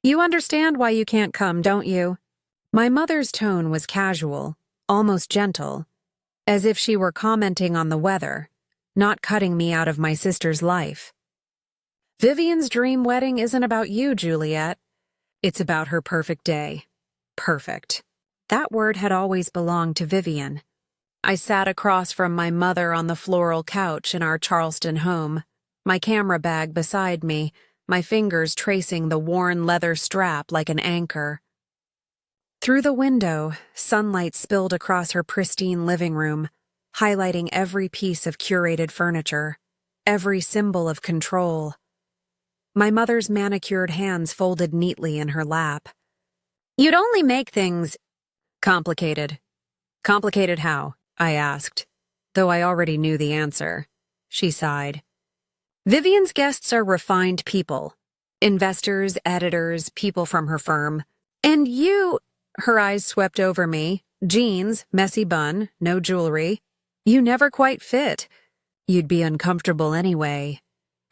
You understand why you can't come, don't you? My mother's tone was casual, almost gentle, as if she were commenting on the weather, not cutting me out of my sister's life. Vivian's dream wedding isn't about you, Juliet. It's about her perfect day. Perfect. That word had always belonged to Vivian. I sat across from my mother on the floral couch in our Charleston home, my camera bag beside me, my fingers tracing the worn leather strap like an anchor. Through the window, sunlight spilled across her pristine living room, highlighting every piece of curated furniture, every symbol of control. My mother's manicured hands folded neatly in her lap. You'd only make things complicated. Complicated how? I asked, though I already knew the answer. She sighed. Vivian's guests are refined people. Investors, editors, people from her firm. And you, her eyes swept over me, jeans, messy bun, no jewelry. You never quite fit. You'd be uncomfortable anyway.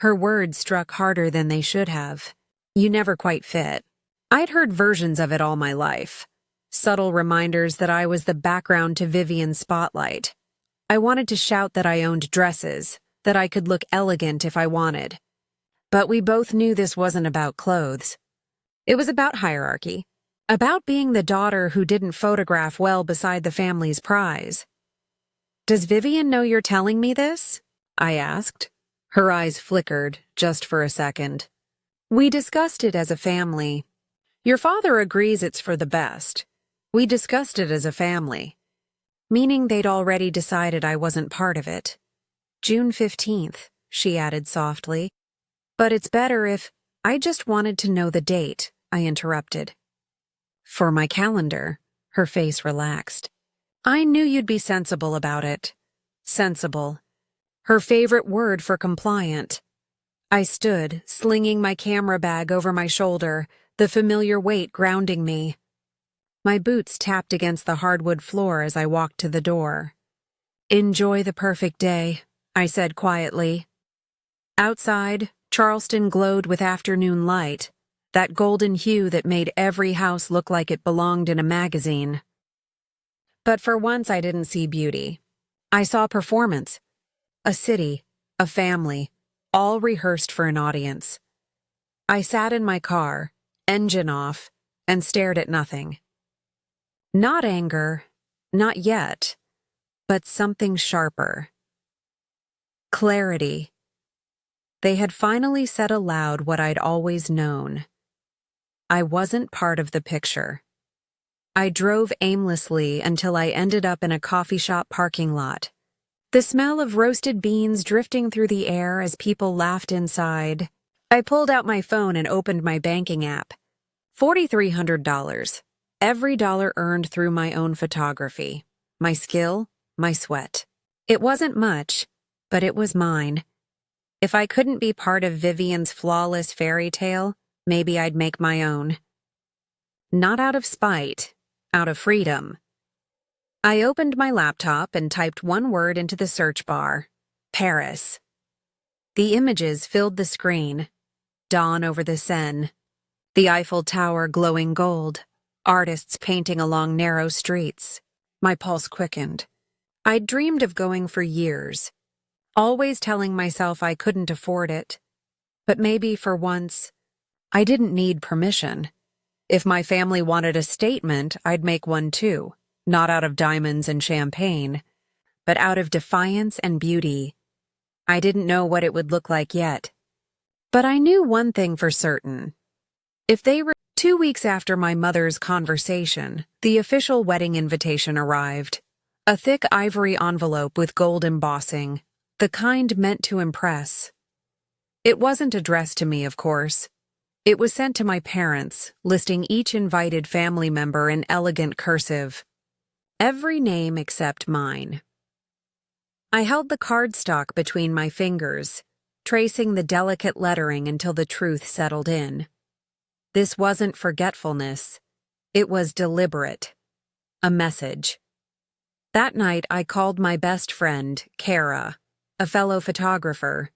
Her words struck harder than they should have. You never quite fit. I'd heard versions of it all my life. Subtle reminders that I was the background to Vivian's spotlight. I wanted to shout that I owned dresses, that I could look elegant if I wanted. But we both knew this wasn't about clothes. It was about hierarchy, about being the daughter who didn't photograph well beside the family's prize. Does Vivian know you're telling me this? I asked. Her eyes flickered, just for a second. We discussed it as a family. Your father agrees it's for the best. We discussed it as a family, meaning they'd already decided I wasn't part of it. June 15th, she added softly. But it's better if I just wanted to know the date, I interrupted. For my calendar, her face relaxed. I knew you'd be sensible about it. Sensible. Her favorite word for compliant. I stood, slinging my camera bag over my shoulder, the familiar weight grounding me. My boots tapped against the hardwood floor as I walked to the door. Enjoy the perfect day, I said quietly. Outside, Charleston glowed with afternoon light, that golden hue that made every house look like it belonged in a magazine. But for once I didn't see beauty. I saw performance. A city, a family, all rehearsed for an audience. I sat in my car, engine off, and stared at nothing. Not anger, not yet, but something sharper. Clarity. They had finally said aloud what I'd always known. I wasn't part of the picture. I drove aimlessly until I ended up in a coffee shop parking lot. The smell of roasted beans drifting through the air as people laughed inside. I pulled out my phone and opened my banking app. $4,300. Every dollar earned through my own photography. My skill, my sweat. It wasn't much, but it was mine. If I couldn't be part of Vivian's flawless fairy tale, maybe I'd make my own. Not out of spite, out of freedom. I opened my laptop and typed one word into the search bar: Paris. The images filled the screen. Dawn over the Seine. The Eiffel Tower glowing gold. Artists painting along narrow streets. My pulse quickened. I'd dreamed of going for years, always telling myself I couldn't afford it. But maybe for once, I didn't need permission. If my family wanted a statement, I'd make one too, not out of diamonds and champagne, but out of defiance and beauty. I didn't know what it would look like yet. But I knew one thing for certain. If they were 2 weeks after my mother's conversation, the official wedding invitation arrived. A thick ivory envelope with gold embossing, the kind meant to impress. It wasn't addressed to me, of course. It was sent to my parents, listing each invited family member in elegant cursive. Every name except mine. I held the cardstock between my fingers, tracing the delicate lettering until the truth settled in. This wasn't forgetfulness. It was deliberate. A message. That night, I called my best friend, Kara, a fellow photographer,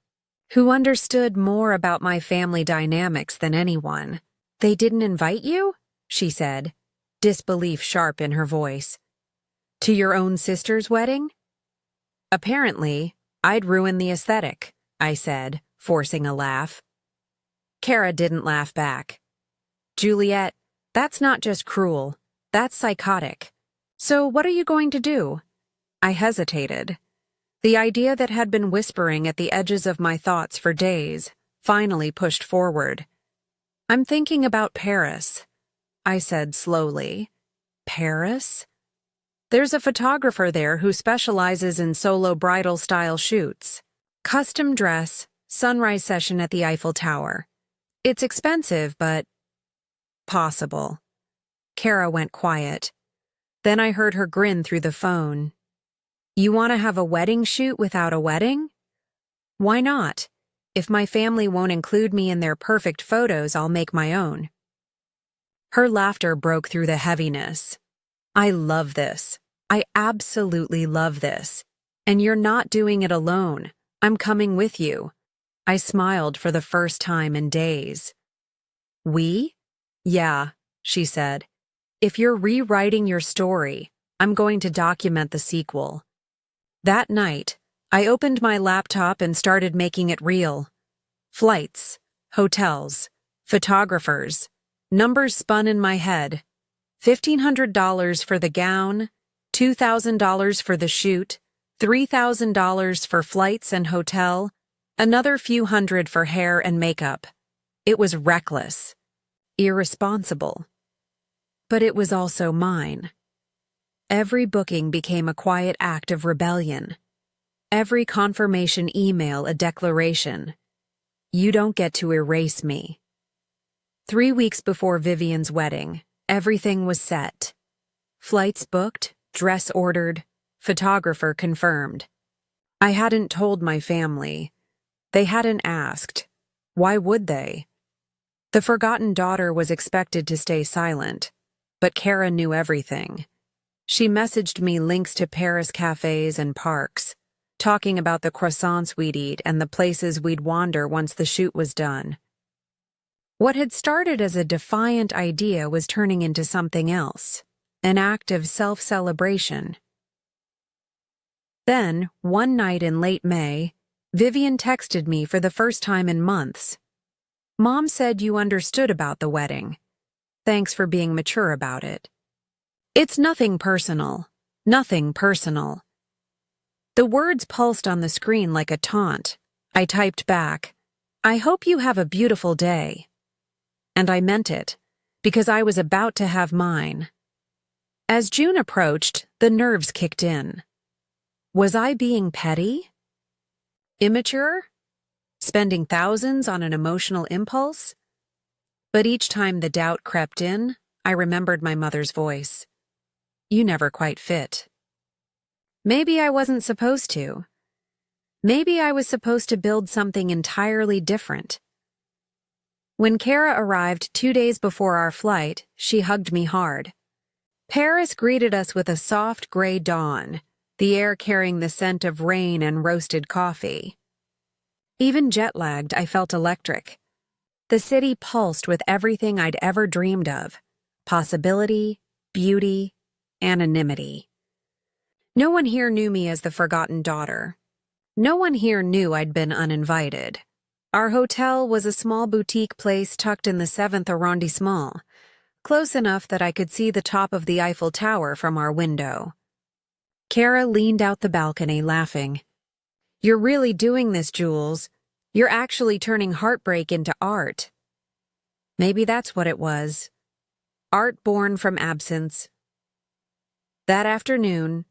who understood more about my family dynamics than anyone. They didn't invite you? She said, disbelief sharp in her voice. To your own sister's wedding? Apparently, I'd ruined the aesthetic, I said, forcing a laugh. Kara didn't laugh back. Juliet, that's not just cruel, that's psychotic. So what are you going to do? I hesitated. The idea that had been whispering at the edges of my thoughts for days finally pushed forward. I'm thinking about Paris, I said slowly. Paris? There's a photographer there who specializes in solo bridal-style shoots. Custom dress, sunrise session at the Eiffel Tower. It's expensive, but possible. Kara went quiet. Then I heard her grin through the phone. You want to have a wedding shoot without a wedding? Why not? If my family won't include me in their perfect photos, I'll make my own. Her laughter broke through the heaviness. I love this. I absolutely love this. And you're not doing it alone. I'm coming with you. I smiled for the first time in days. We? Yeah, she said. If you're rewriting your story, I'm going to document the sequel. That night, I opened my laptop and started making it real. Flights, hotels, photographers, numbers spun in my head. $1,500 for the gown, $2,000 for the shoot, $3,000 for flights and hotel, another few hundred for hair and makeup. It was reckless, irresponsible. But it was also mine. Every booking became a quiet act of rebellion. Every confirmation email a declaration. You don't get to erase me. 3 weeks before Vivian's wedding, everything was set. Flights booked, dress ordered, photographer confirmed. I hadn't told my family. They hadn't asked. Why would they? The forgotten daughter was expected to stay silent, but Kara knew everything. She messaged me links to Paris cafes and parks, talking about the croissants we'd eat and the places we'd wander once the shoot was done. What had started as a defiant idea was turning into something else, an act of self-celebration. Then, one night in late May, Vivian texted me for the first time in months. Mom said you understood about the wedding. Thanks for being mature about it. It's nothing personal. Nothing personal. The words pulsed on the screen like a taunt. I typed back, I hope you have a beautiful day. And I meant it, because I was about to have mine. As June approached, the nerves kicked in. Was I being petty? Immature? Spending thousands on an emotional impulse? But each time the doubt crept in, I remembered my mother's voice. You never quite fit. Maybe I wasn't supposed to. Maybe I was supposed to build something entirely different. When Kara arrived 2 days before our flight, she hugged me hard. Paris greeted us with a soft gray dawn, the air carrying the scent of rain and roasted coffee. Even jet-lagged, I felt electric. The city pulsed with everything I'd ever dreamed of: possibility, beauty, anonymity. No one here knew me as the forgotten daughter. No one here knew I'd been uninvited. Our hotel was a small boutique place tucked in the 7th arrondissement, close enough that I could see the top of the Eiffel Tower from our window. Kara leaned out the balcony, laughing. You're really doing this, Jules. You're actually turning heartbreak into art. Maybe that's what it was. Art born from absence. That afternoon,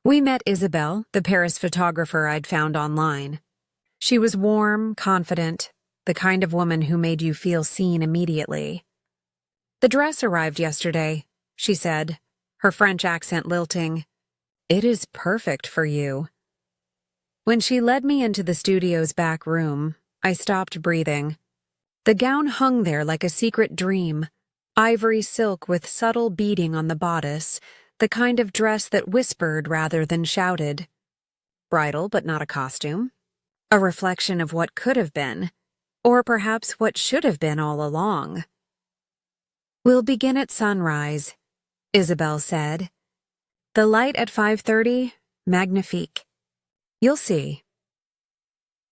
we met Isabel, the Paris photographer I'd found online. She was warm, confident, the kind of woman who made you feel seen immediately. The dress arrived yesterday, she said, her French accent lilting. It is perfect for you. When she led me into the studio's back room, I stopped breathing. The gown hung there like a secret dream, ivory silk with subtle beading on the bodice, the kind of dress that whispered rather than shouted. Bridal, but not a costume. A reflection of what could have been, or perhaps what should have been all along. We'll begin at sunrise, Isabel said. The light at 5:30, magnifique. You'll see.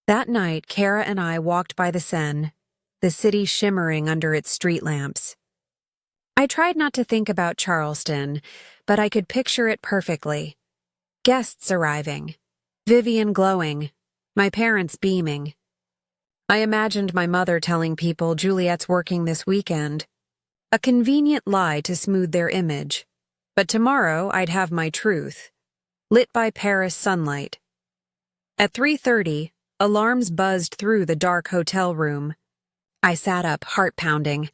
That night, Kara and I walked by the Seine, the city shimmering under its street lamps. I tried not to think about Charleston, but I could picture it perfectly. Guests arriving, Vivian glowing, my parents beaming. I imagined my mother telling people Juliet's working this weekend, a convenient lie to smooth their image. But tomorrow I'd have my truth, lit by Paris sunlight. At 3:30, alarms buzzed through the dark hotel room. I sat up, heart pounding.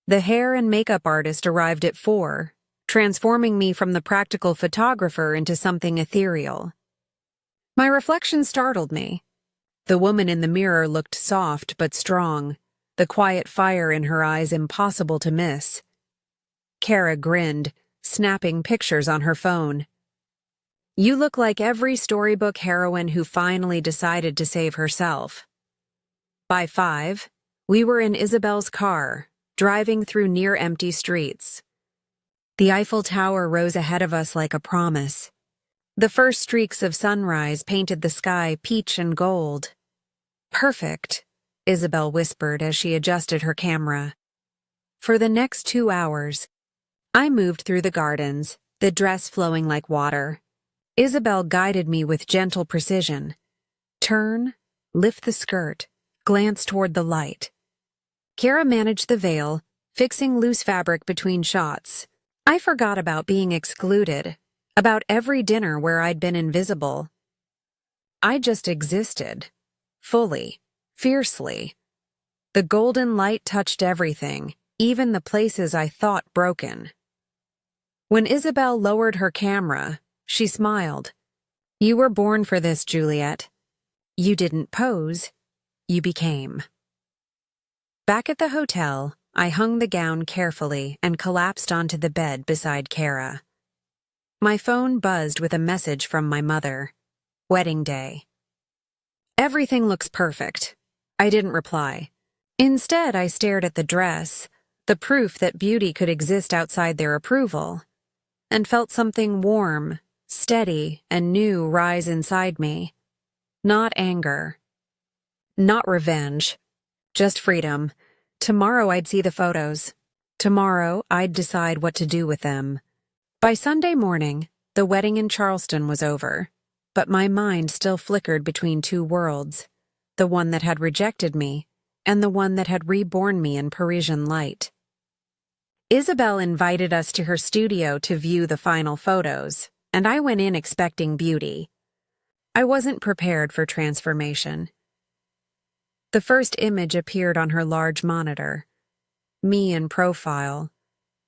The hair and makeup artist arrived at 4, transforming me from the practical photographer into something ethereal. My reflection startled me. The woman in the mirror looked soft but strong, the quiet fire in her eyes impossible to miss. Kara grinned, snapping pictures on her phone. You look like every storybook heroine who finally decided to save herself. By 5, we were in Isabel's car, driving through near-empty streets. The Eiffel Tower rose ahead of us like a promise. The first streaks of sunrise painted the sky peach and gold. Perfect, Isabel whispered as she adjusted her camera. For the next 2 hours, I moved through the gardens, the dress flowing like water. Isabel guided me with gentle precision. Turn, lift the skirt, glance toward the light. Kara managed the veil, fixing loose fabric between shots. I forgot about being excluded, about every dinner where I'd been invisible. I just existed, fully, fiercely. The golden light touched everything, even the places I thought broken. When Isabel lowered her camera, she smiled. You were born for this, Juliet. You didn't pose, you became. Back at the hotel, I hung the gown carefully and collapsed onto the bed beside Kara. My phone buzzed with a message from my mother. Wedding day. Everything looks perfect. I didn't reply. Instead, I stared at the dress, the proof that beauty could exist outside their approval, and felt something warm, steady, and new rise inside me. Not anger. Not revenge. Just freedom. Tomorrow I'd see the photos. Tomorrow I'd decide what to do with them. By Sunday morning, the wedding in Charleston was over, but my mind still flickered between 2 worlds, the one that had rejected me and the one that had reborn me in Parisian light. Isabel invited us to her studio to view the final photos, and I went in expecting beauty. I wasn't prepared for transformation. The first image appeared on her large monitor. Me in profile,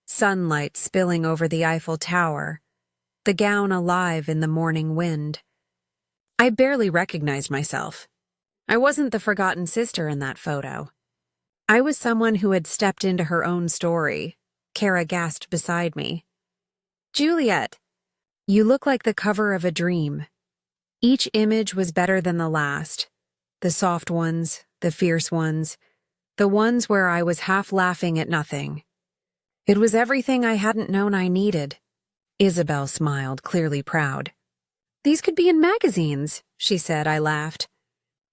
sunlight spilling over the Eiffel Tower, the gown alive in the morning wind. I barely recognized myself. I wasn't the forgotten sister in that photo. I was someone who had stepped into her own story. Kara gasped beside me. Juliet, you look like the cover of a dream. Each image was better than the last. The soft ones, the fierce ones, the ones where I was half laughing at nothing. It was everything I hadn't known I needed. Isabel smiled, clearly proud. These could be in magazines, she said. I laughed.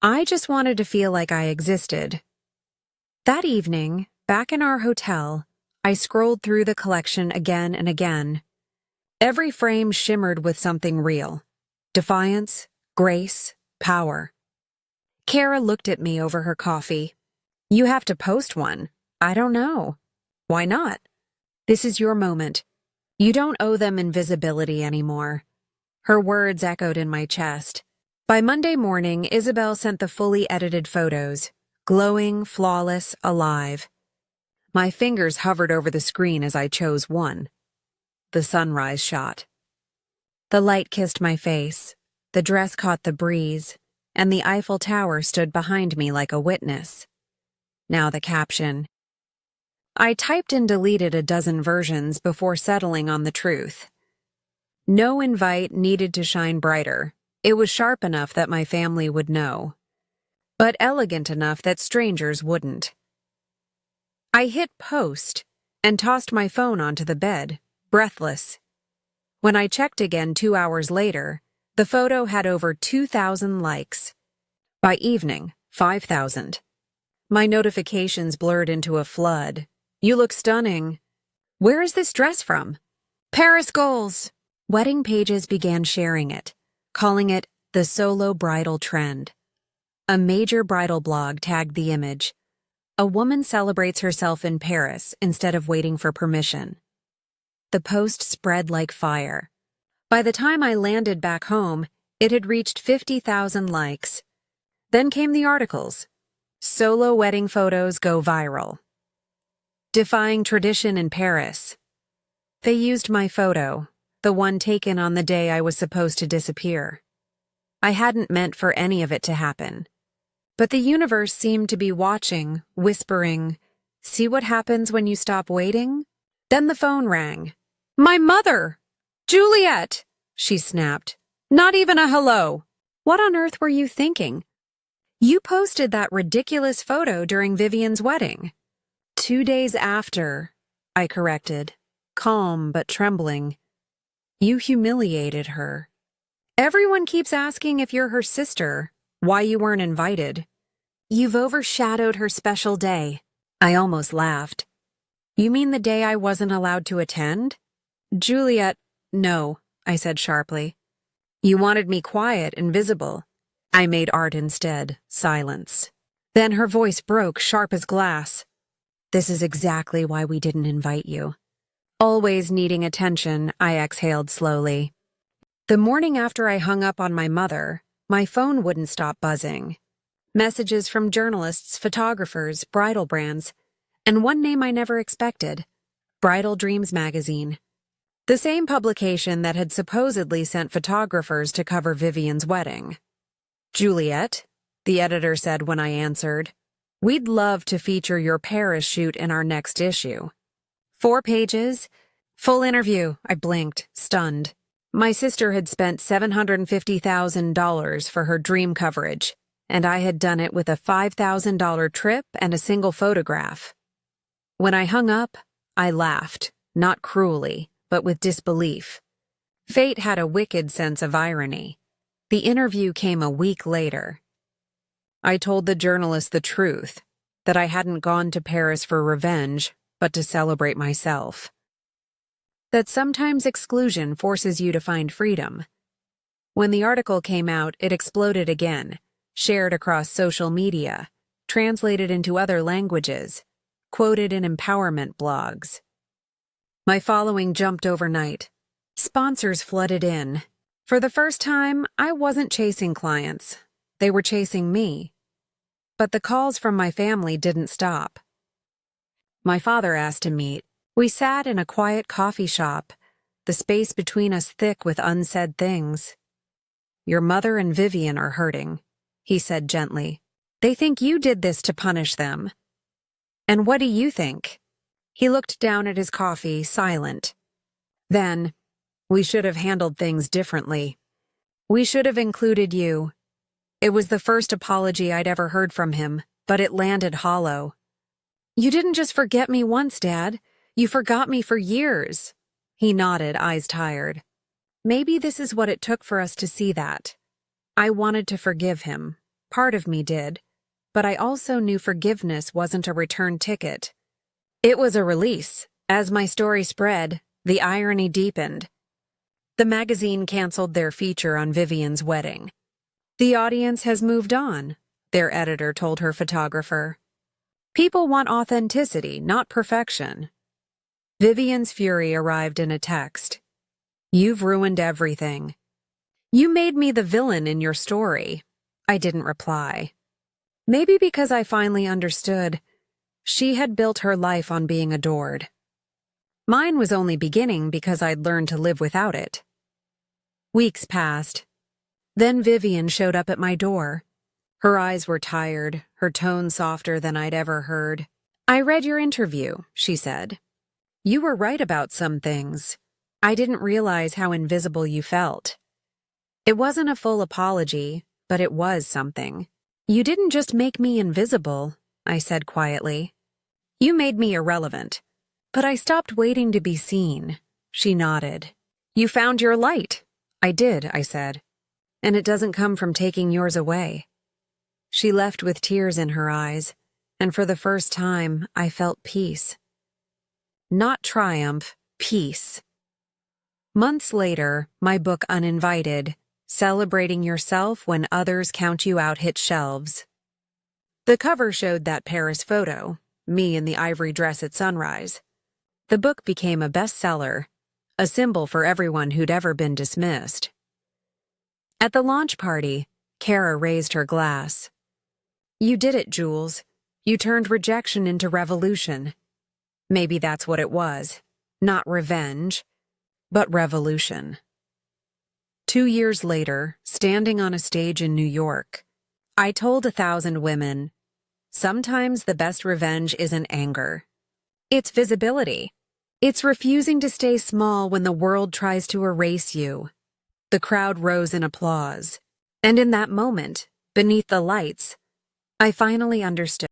I just wanted to feel like I existed. That evening, back in our hotel, I scrolled through the collection again and again. Every frame shimmered with something real. Defiance, grace, power. Kara looked at me over her coffee. You have to post one. I don't know. Why not? This is your moment. You don't owe them invisibility anymore. Her words echoed in my chest. By Monday morning, Isabel sent the fully edited photos, glowing, flawless, alive. My fingers hovered over the screen as I chose one. The sunrise shot. The light kissed my face, the dress caught the breeze, and the Eiffel Tower stood behind me like a witness. Now the caption. I typed and deleted a dozen versions before settling on the truth. No invite needed to shine brighter. It was sharp enough that my family would know, but elegant enough that strangers wouldn't. I hit post, and tossed my phone onto the bed, breathless. When I checked again 2 hours later, the photo had over 2,000 likes. By evening, 5,000. My notifications blurred into a flood. You look stunning. Where is this dress from? Paris goals. Wedding pages began sharing it, calling it the solo bridal trend. A major bridal blog tagged the image. A woman celebrates herself in Paris instead of waiting for permission. The post spread like fire. By the time I landed back home, it had reached 50,000 likes. Then came the articles. Solo wedding photos go viral. Defying tradition in Paris. They used my photo, the one taken on the day I was supposed to disappear. I hadn't meant for any of it to happen. But the universe seemed to be watching, whispering, "See what happens when you stop waiting?" Then the phone rang. My mother! Juliet! She snapped. Not even a hello. What on earth were you thinking? You posted that ridiculous photo during Vivian's wedding. 2 days after, I corrected, calm but trembling. You humiliated her. Everyone keeps asking if you're her sister, why you weren't invited. You've overshadowed her special day. I almost laughed. You mean the day I wasn't allowed to attend? Juliet, no, I said sharply. You wanted me quiet and visible. I made art instead, silence. Then her voice broke, sharp as glass. This is exactly why we didn't invite you. Always needing attention, I exhaled slowly. The morning after I hung up on my mother, my phone wouldn't stop buzzing. Messages from journalists, photographers, bridal brands, and one name I never expected, Bridal Dreams magazine. The same publication that had supposedly sent photographers to cover Vivian's wedding. Juliet, the editor said when I answered, we'd love to feature your Paris shoot in our next issue. 4 pages, full interview, I blinked, stunned. My sister had spent $750,000 for her dream coverage, and I had done it with a $5,000 trip and a single photograph. When I hung up, I laughed, not cruelly, but with disbelief. Fate had a wicked sense of irony. The interview came a week later. I told the journalist the truth, that I hadn't gone to Paris for revenge, but to celebrate myself. That sometimes exclusion forces you to find freedom. When the article came out, it exploded again, shared across social media, translated into other languages, quoted in empowerment blogs. My following jumped overnight. Sponsors flooded in. For the first time, I wasn't chasing clients. They were chasing me. But the calls from my family didn't stop. My father asked to meet. We sat in a quiet coffee shop, the space between us thick with unsaid things. Your mother and Vivian are hurting, he said gently. They think you did this to punish them. And what do you think? He looked down at his coffee, silent. Then, we should have handled things differently. We should have included you. It was the first apology I'd ever heard from him, but it landed hollow. You didn't just forget me once, Dad. You forgot me for years. He nodded, eyes tired. Maybe this is what it took for us to see that. I wanted to forgive him. Part of me did. But I also knew forgiveness wasn't a return ticket. It was a release. As my story spread, the irony deepened. The magazine canceled their feature on Vivian's wedding. The audience has moved on, their editor told her photographer. People want authenticity, not perfection. Vivian's fury arrived in a text. You've ruined everything. You made me the villain in your story. I didn't reply. Maybe because I finally understood. She had built her life on being adored. Mine was only beginning because I'd learned to live without it. Weeks passed. Then Vivian showed up at my door. Her eyes were tired, her tone softer than I'd ever heard. I read your interview, she said. You were right about some things. I didn't realize how invisible you felt. It wasn't a full apology, but it was something. You didn't just make me invisible, I said quietly. You made me irrelevant. But I stopped waiting to be seen. She nodded. You found your light. I did, I said. And it doesn't come from taking yours away. She left with tears in her eyes, and for the first time, I felt peace. Not triumph, peace. Months later, my book Uninvited, Celebrating Yourself When Others Count You Out, hit shelves. The cover showed that Paris photo, me in the ivory dress at sunrise. The book became a bestseller, a symbol for everyone who'd ever been dismissed. At the launch party, Kara raised her glass. You did it, Jules. You turned rejection into revolution. Maybe that's what it was. Not revenge, but revolution. 2 years later, standing on a stage in New York, I told 1,000 women, sometimes the best revenge isn't anger. It's visibility. It's refusing to stay small when the world tries to erase you. The crowd rose in applause, and in that moment, beneath the lights, I finally understood.